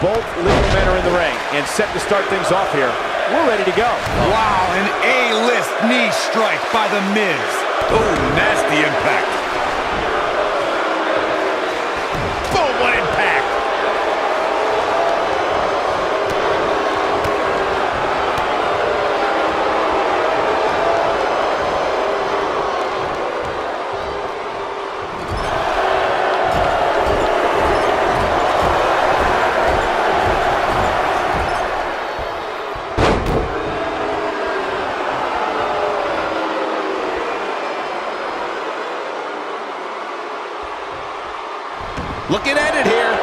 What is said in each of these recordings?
Both legal men are in the ring and set to start things off here. We're ready to go. Wow, an A-list knee strike by The Miz. Oh, nasty impact. Boom, what impact. Looking at it here.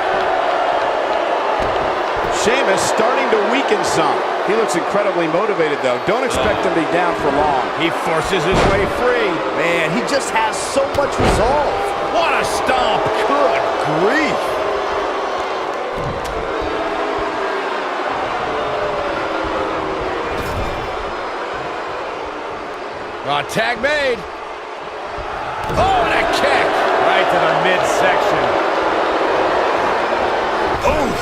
Sheamus starting to weaken some. He looks incredibly motivated, though. Don't expect him to be down for long. He forces his way free. Man, he just has so much resolve. What a stomp. Good grief. Tag made. Oh, and a kick. Right to the midsection. Oof.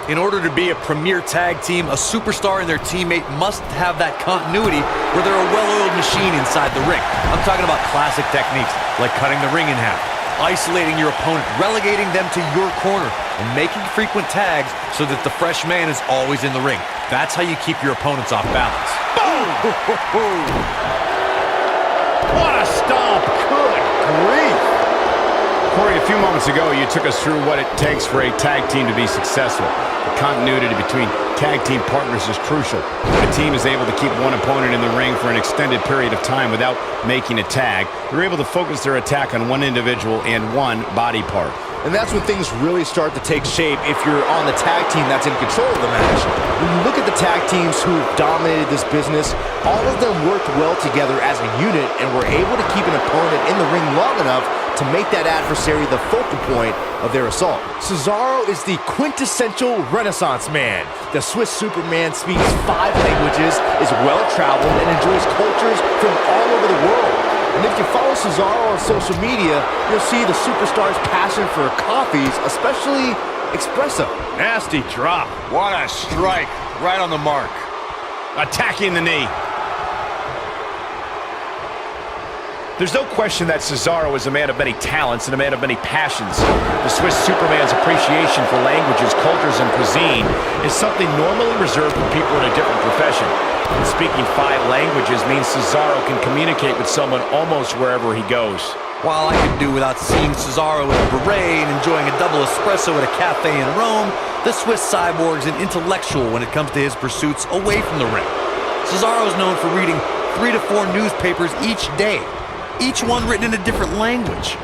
In order to be a premier tag team, a superstar and their teammate must have that continuity where they're a well-oiled machine inside the ring. I'm talking about classic techniques like cutting the ring in half, isolating your opponent, relegating them to your corner, and making frequent tags so that the fresh man is always in the ring. That's how you keep your opponents off balance. Boom! What a stomp! Good grief! Corey, a few moments ago, you took us through what it takes for a tag team to be successful. The continuity between tag team partners is crucial. When a team is able to keep one opponent in the ring for an extended period of time without making a tag, they're able to focus their attack on one individual and one body part. And that's when things really start to take shape if you're on the tag team that's in control of the match. When you look at the tag teams who dominated this business, all of them worked well together as a unit and were able to keep an opponent in the ring long enough to make that adversary the focal point of their assault. Cesaro is the quintessential Renaissance man. The Swiss Superman speaks 5 languages, is well-traveled, and enjoys cultures from all over the world. And if you follow Cesaro on social media, you'll see the superstar's passion for coffees, especially espresso. Nasty drop. What a strike. Right on the mark. Attacking the knee. There's no question that Cesaro is a man of many talents and a man of many passions. The Swiss Superman's appreciation for languages, cultures, and cuisine is something normally reserved for people in a different profession. And speaking 5 languages means Cesaro can communicate with someone almost wherever he goes. While I could do without seeing Cesaro in a beret and enjoying a double espresso at a cafe in Rome, the Swiss cyborg's an intellectual when it comes to his pursuits away from the ring. Cesaro is known for reading 3 to 4 newspapers each day, each one written in a different language.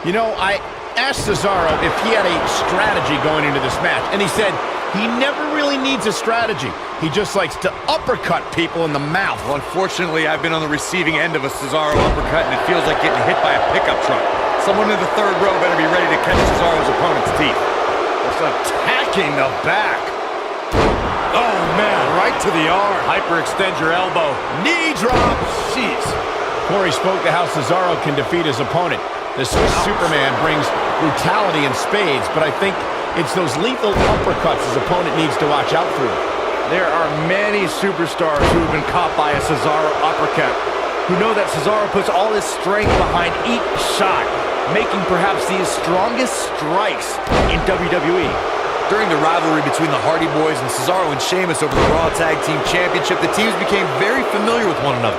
You know, I asked Cesaro if he had a strategy going into this match, and he said he never really needs a strategy. He just likes to uppercut people in the mouth. Well, unfortunately, I've been on the receiving end of a Cesaro uppercut, and it feels like getting hit by a pickup truck. Someone in the 3rd row better be ready to catch Cesaro's opponent's teeth. Just attacking the back. Oh, man, right to the arm. Hyperextend your elbow. Knee drop. Jeez. Corey spoke to how Cesaro can defeat his opponent. The Swiss Superman brings brutality in spades, but I think it's those lethal uppercuts his opponent needs to watch out for. There are many superstars who have been caught by a Cesaro uppercut, who know that Cesaro puts all his strength behind each shot, making perhaps the strongest strikes in WWE. During the rivalry between the Hardy Boys and Cesaro and Sheamus over the Raw Tag Team Championship, the teams became very familiar with one another.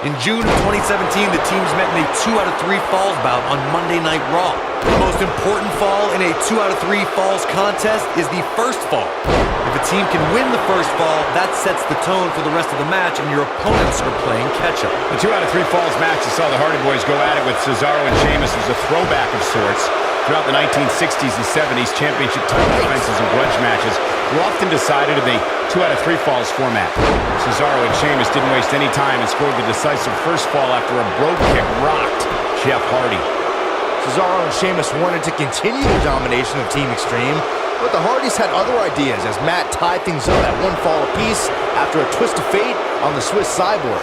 In June of 2017, the teams met in a 2 out of 3 falls bout on Monday Night Raw. The most important fall in a 2 out of 3 falls contest is the first fall. If a team can win the first fall, that sets the tone for the rest of the match, and your opponents are playing catch-up. The 2 out of 3 falls match that saw the Hardy Boys go at it with Cesaro and Sheamus was a throwback of sorts. Throughout the 1960s and 70s, championship title defenses and grudge matches were often decided in a 2 out of 3 falls format. Cesaro and Sheamus didn't waste any time and scored the decisive first fall after a brogue kick rocked Jeff Hardy. Cesaro and Sheamus wanted to continue their domination of Team Extreme, but the Hardys had other ideas as Matt tied things up at 1 fall apiece after a twist of fate on the Swiss cyborg.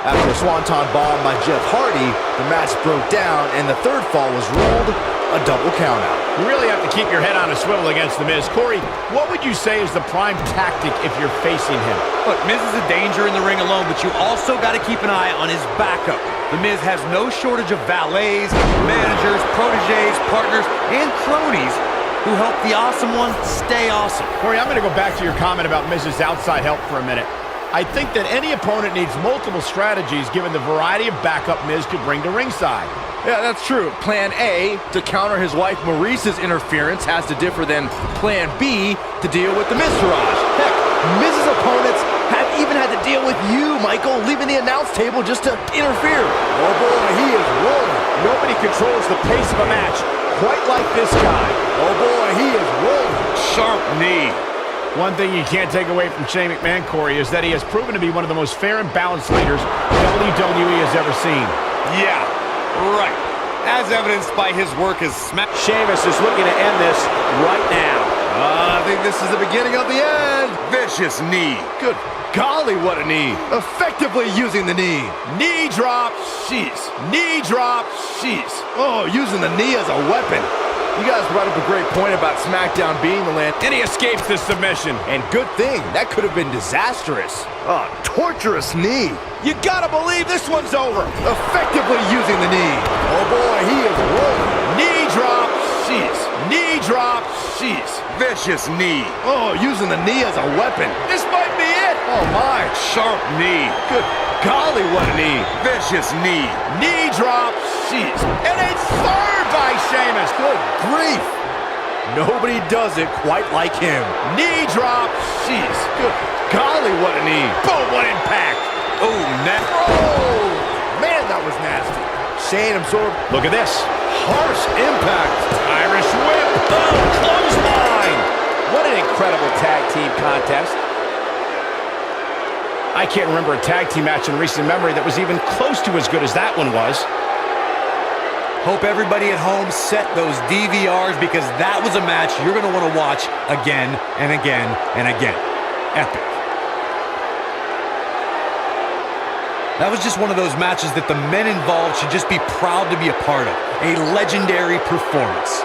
After a swanton bomb by Jeff Hardy, the match broke down, and the third fall was ruled a double countout. You really have to keep your head on a swivel against The Miz. Corey, what would you say is the prime tactic if you're facing him? Look, Miz is a danger in the ring alone, but you also got to keep an eye on his backup. The Miz has no shortage of valets, managers, protégés, partners, and cronies who help the Awesome One stay awesome. Corey, I'm going to go back to your comment about Miz's outside help for a minute. I think that any opponent needs multiple strategies given the variety of backup Miz could bring to ringside. Yeah, that's true. Plan A, to counter his wife Maurice's interference, has to differ than Plan B, to deal with the Miztourage. Heck, Miz's opponents have even had to deal with you, Michael, leaving the announce table just to interfere. Oh boy, he is rolling. Nobody controls the pace of a match quite like this guy. Oh boy, he is rolling. Sharp knee. One thing you can't take away from Shane McMahon, Corey, is that he has proven to be one of the most fair and balanced leaders WWE has ever seen. Yeah, right. As evidenced by his work as Smack. Sheamus is looking to end this right now. I think this is the beginning of the end. Vicious knee. Good golly, what a knee. Effectively using the knee. Knee drop. Jeez. Knee drop. Jeez. Oh, using the knee as a weapon. You guys brought up a great point about SmackDown being the land. And he escapes this submission. And good thing. That could have been disastrous. A torturous knee. You gotta believe this one's over. Effectively using the knee. Oh boy, he is rolling. Knee drop. Jeez. Knee drop. Jeez. Vicious knee. Oh, using the knee as a weapon. This might be it. Oh my. Sharp knee. Good golly, what a knee. Vicious knee. Knee drop. Jeez. And it's third by Sheamus. Good grief. Nobody does it quite like him. Knee drop. Jeez. Good golly, what a knee. Boom, what impact. Oh, neck. Oh, man, that was nasty. Shane absorbed. Look at this. Harsh impact. Irish whip. Oh, clothesline. What an incredible tag team contest. I can't remember a tag team match in recent memory that was even close to as good as that one was. Hope everybody at home set those DVRs because that was a match you're going to want to watch again and again and again. Epic. That was just one of those matches that the men involved should just be proud to be a part of. A legendary performance.